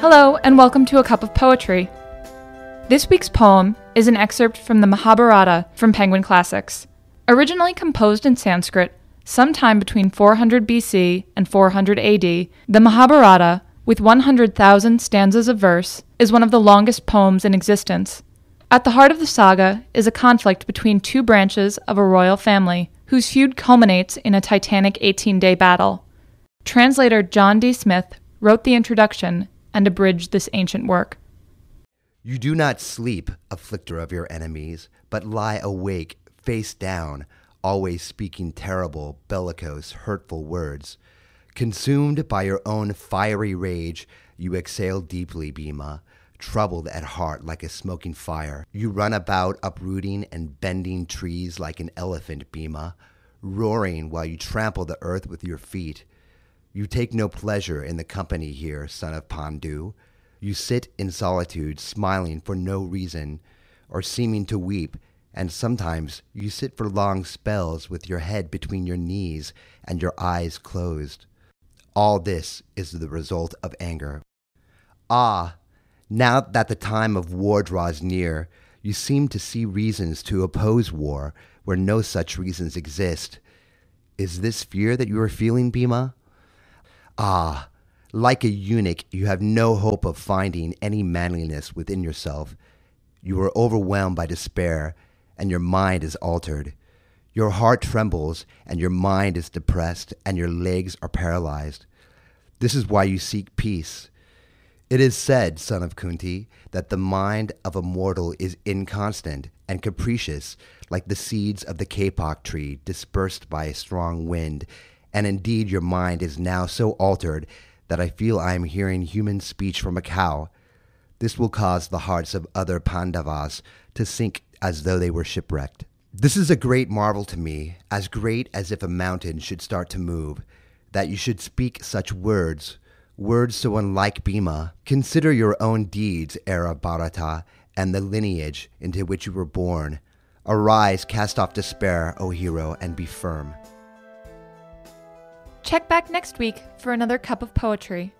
Hello, and welcome to A Cup of Poetry. This week's poem is an excerpt from the Mahabharata from Penguin Classics. Originally composed in Sanskrit, sometime between 400 BC and 400 AD, the Mahabharata, with 100,000 stanzas of verse, is one of the longest poems in existence. At the heart of the saga is a conflict between two branches of a royal family, whose feud culminates in a titanic 18-day battle. Translator John D. Smith wrote the introduction and abridged this ancient work. You do not sleep, afflictor of your enemies, but lie awake, face down, always speaking terrible, bellicose, hurtful words. Consumed by your own fiery rage, you exhale deeply, Bhima, troubled at heart like a smoking fire. You run about uprooting and bending trees like an elephant, Bhima, roaring while you trample the earth with your feet. You take no pleasure in the company here, son of Pandu. You sit in solitude, smiling for no reason, or seeming to weep, and sometimes you sit for long spells with your head between your knees and your eyes closed. All this is the result of anger. Ah, now that the time of war draws near, you seem to see reasons to oppose war where no such reasons exist. Is this fear that you are feeling, Bhima? Ah, like a eunuch, you have no hope of finding any manliness within yourself. You are overwhelmed by despair, and your mind is altered. Your heart trembles, and your mind is depressed, and your legs are paralyzed. This is why you seek peace. It is said, son of Kunti, that the mind of a mortal is inconstant and capricious, like the seeds of the kapok tree dispersed by a strong wind. And indeed your mind is now so altered that I feel I am hearing human speech from a cow. This will cause the hearts of other Pandavas to sink as though they were shipwrecked. This is a great marvel to me, as great as if a mountain should start to move, that you should speak such words so unlike Bhima. Consider your own deeds, heir of Bharata, and the lineage into which you were born. Arise, cast off despair, O hero, and be firm. Check back next week for another cup of poetry.